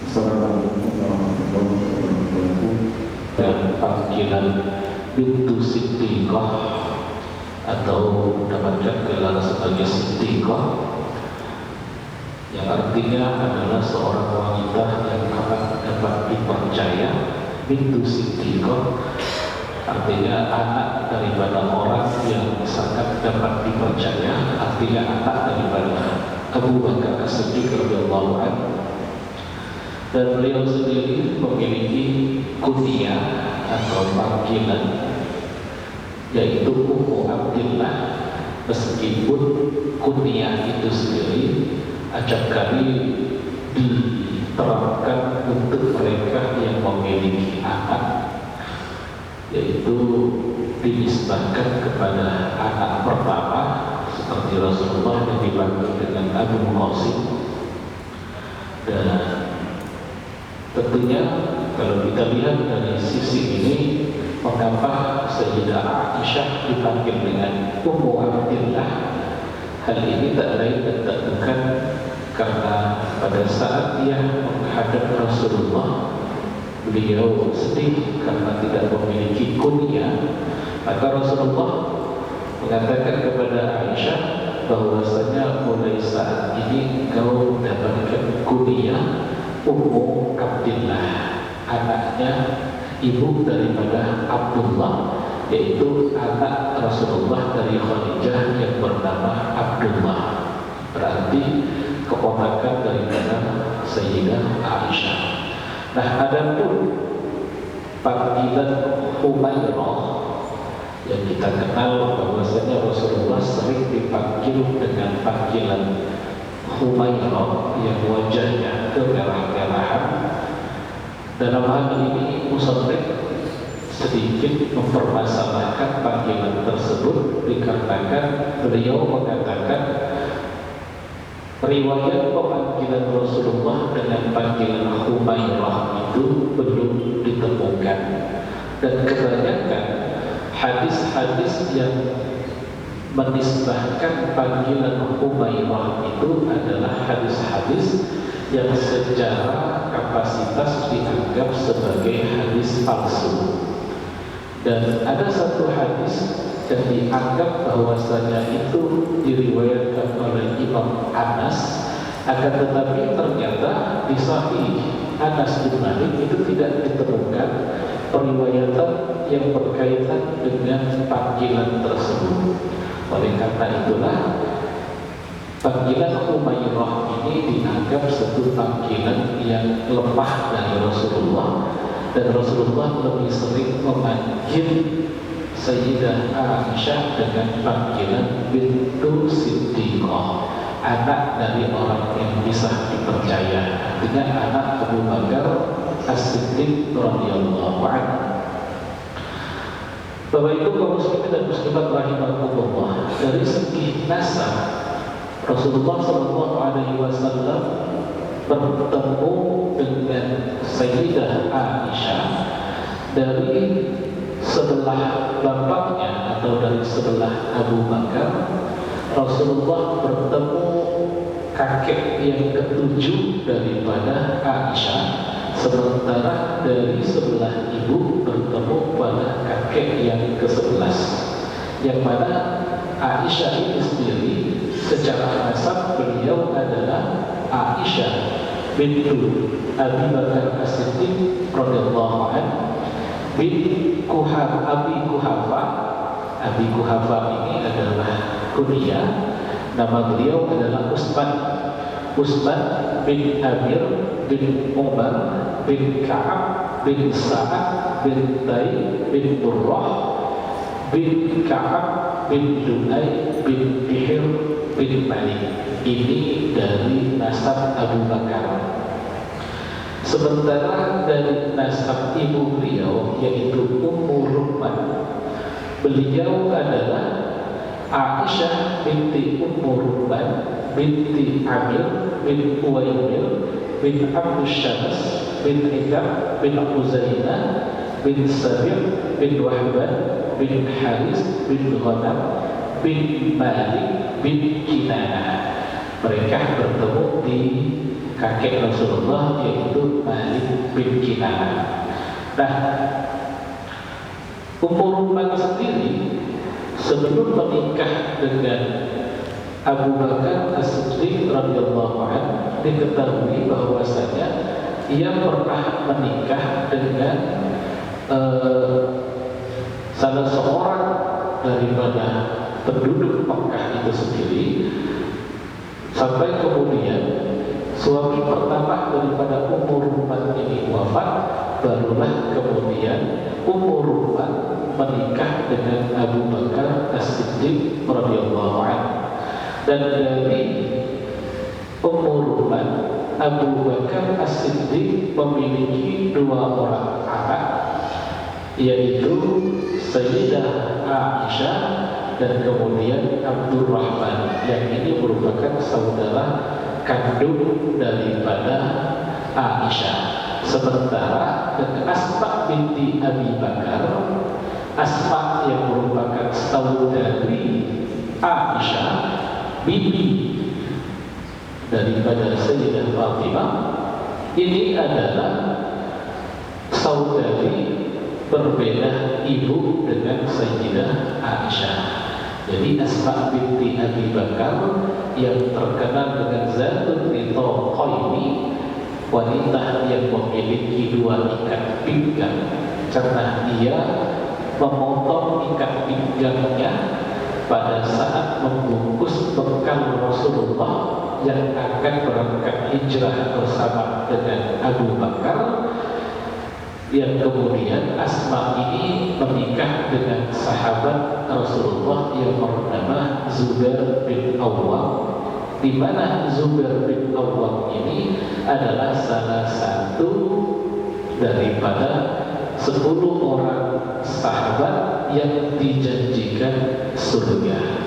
Assalamualaikum warahmatullahi wabarakatuh. Dan panggilan bintu Siddiqah atau dapatkan gelar sebagai Siddiqah, yang artinya adalah seorang wanita yang akan dapat dipercaya. Bintu Siddiqah artinya anak daripada orang yang sangat dapat dipercaya, artinya anak daripada Abu Bakar As-Siddiq radhiyallahu anhu. Dan beliau sendiri memiliki kunyah atau panggilan yaitu Ummu Abdillah, meskipun kunyah itu sendiri acap kali diterapkan untuk mereka yang memiliki anak, yaitu dinisbahkan kepada anak pertama seperti Rasulullah yang dipanggil dengan Abu Qasim. Dan tentunya kalau kita lihat dari sisi ini, mengapa Sayyidah Aisyah dipanggil dengan Ummu Abdillah? Hal ini tak lain dan tak bukan karena pada saat dia menghadap Rasulullah, beliau sedih karena tidak memiliki kunyah. Maka Rasulullah mengatakan kepada Aisyah bahwasanya mulai saat ini kau dapatkan kunyah Ummu Abdillah, anaknya ibu daripada Abdullah, yaitu anak Rasulullah dari Khadijah yang bernama Abdullah, berarti keponakan daripada Sayyidah Aisyah. Nah, adapun panggilan Humairah yang kita kenal bahwasanya Rasulullah sering dipanggil dengan panggilan Humairah yang wajahnya kemerah-merahan. Dalam hal ini Musannif sedikit mempermasalahkan panggilan tersebut dikarenakan beliau mengatakan riwayat pemanggilan Rasulullah dengan panggilan Humairah itu belum ditemukan, dan kebanyakan hadis-hadis yang menisbahkan panggilan Humairah itu adalah hadis-hadis yang secara kapasitas dianggap sebagai hadis palsu. Dan ada satu hadis yang dianggap bahwasanya itu diriwayatkan oleh Imam Anas, akan tetapi ternyata di Sahih Anas bin Malik itu tidak ditemukan periwayatan yang berkaitan dengan panggilan tersebut. Oleh karena itulah panggilan Humairah ini dianggap satu panggilan yang lemah dari Rasulullah, dan Rasulullah lebih sering memanggil Sayyidah Aisyah dengan panggilan bintu Siddiqah, anak dari orang yang bisa dipercaya, artinya anak Abu Bakar As-Siddiq radhiyallahu anhu. Bapak Ibu kaum muslimin dan muslimat rahimakumullah, dari segi nasab Rasulullah SAW bertemu dengan Sayyidah Aisyah dari sebelah bapaknya atau dari sebelah Abu Bakar. Rasulullah bertemu kakek yang ketujuh daripada Aisyah, sementara dari sebelah ibu bertemu pada kakek yang ke-11, yang mana Aisyah ini sendiri secara nasab beliau adalah Aisyah bintu Abi Bakar As-Siddiq radhiyallahu anhu bin Abi Kuhafa. Abi Kuhafa ini adalah kunyah, nama beliau adalah Usman bin Amir bin Umar bin Ka'ab bin Sa'ad bin Tay bin Murrah bin Ka'ab bin Dunay bin Bihir bin Malik. Ini dari nasab Abu Bakar. Sementara dari nasab ibu beliau yaitu Ummu Ruman, beliau adalah Aisyah binti Ummu Ruman binti Amir bin Uwaimir bin Abdul Syams bin Ikam bin Uzainah bin Sabir bin Wahban bin Haris bin Ghanam bin Malik bin Kinanah. Mereka bertemu di kakek Rasulullah yaitu bin Kinanah. Nah, Ummu Rumman sendiri sebelum menikah dengan Abu Bakar As-Siddiq radhiyallahu anhu diketahui bahwasanya ia pernah menikah dengan salah seorang daripada penduduk Mekah itu sendiri, sampai kemudian suami pertama daripada Ummu Rumman ini wafat, barulah kemudian Ummu Rumman menikah dengan Abu Bakar As-Siddiq radhiyallahu anhu. Dan dari Ummu Rumman, Abu Bakar As-Siddiq memiliki 2 orang anak, yaitu Sayyidah Aisyah dan kemudian Abdurrahman, yang ini merupakan saudara kandung daripada Aisyah. Sementara dengan Asma binti Abi Bakar, Asma yang merupakan saudari Aisyah, bibi daripada Sayyidah Fatimah, ini adalah saudari berbeda ibu dengan Sayyidah Aisyah. Jadi Asma binti Abi Bakar yang terkenal dengan Zatul Ritaqaini, wanita yang memiliki 2 ikat pinggang, karena dia memotong ikat pinggangnya pada saat membungkus bekal Rasulullah yang akan berangkat hijrah bersama dengan Abu Bakar. Yang kemudian Asma ini menikah dengan sahabat Rasulullah yang bernama Zubair bin Awwam, di mana Zubair bin Awwam ini adalah salah satu daripada 10 orang sahabat yang dijanjikan surga.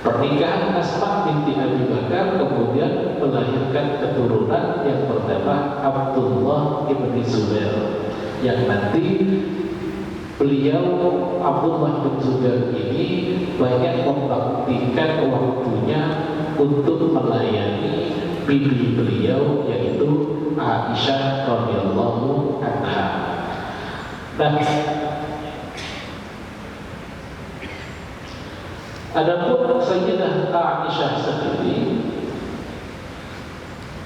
Pernikahan Asma binti Abi Bakar kemudian melahirkan keturunan yang bernama Abdullah ibn Zubair, yang nanti beliau Abdullah bin Zubair ini banyak membaktikan waktunya untuk melayani bibi beliau, yaitu Aisyah radhiyallahu anha. Nah, adapun Sayyidah Aisyah sendiri,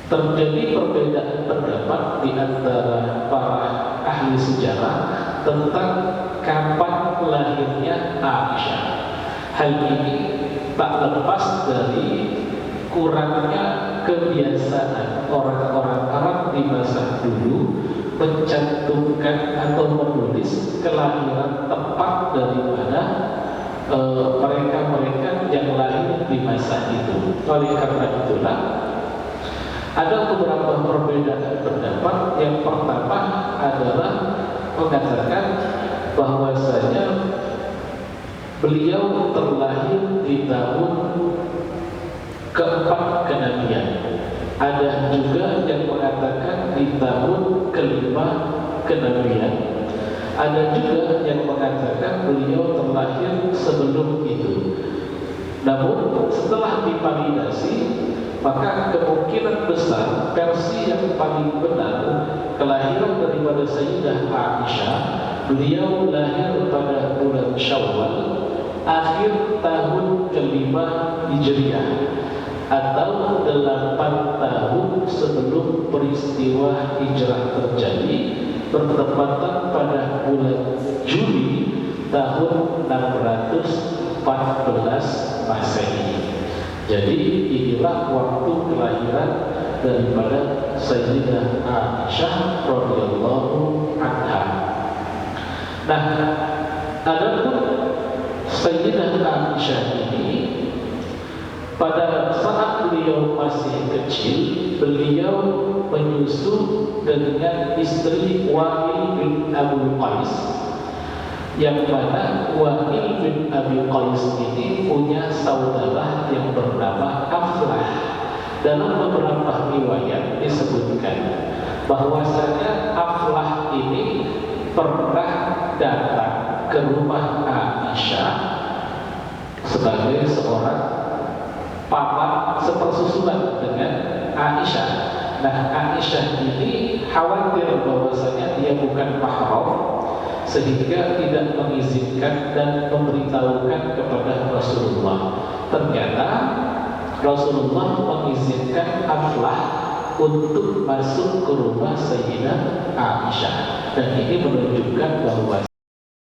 terjadi perbedaan pendapat di antara para ahli sejarah tentang kapan lahirnya Aisyah. Hal ini tak lepas dari kurangnya kebiasaan orang-orang Arab di masa dulu mencantumkan atau menulis kelahiran tepat daripada mereka-mereka yang lahir di masa itu. Oleh karena itulah ada beberapa perbedaan pendapat. Yang pertama adalah mengatakan bahwasanya beliau terlahir di tahun ke-4 kenabian. Ada juga yang mengatakan di tahun ke-5 kenabian. Ada juga yang mengatakan beliau terlahir sebelum itu. Namun setelah divalidasi, maka kemungkinan besar versi yang paling benar kelahiran daripada Sayyidah Aisyah, beliau lahir pada bulan Syawal, akhir tahun ke-5 Hijriah, atau 8 tahun sebelum peristiwa hijrah terjadi, bertepatan pada bulan Juli tahun 614 Masehi. Jadi inilah waktu kelahiran daripada Sayyidah Aisyah radhiyallahu anha. Nah, adapun Sayyidah Aisyah ini, pada saat beliau masih kecil, beliau menyusu dengan istri Wa'il bin Abi Qais, yang mana Wa'il bin Abi Qais ini punya saudara yang bernama Aflah. Dalam beberapa riwayat disebutkan bahwasanya Aflah ini pernah datang ke rumah Aisyah sebagai seorang paman sepersusulan dengan Aisyah. Nah, Aisyah ini khawatir bahwasanya dia bukan mahram, sehingga tidak mengizinkan dan memberitahukan kepada Rasulullah. Ternyata Rasulullah mengizinkan Aflah untuk masuk ke rumah Sayyidah Aisyah, dan ini menunjukkan bahwa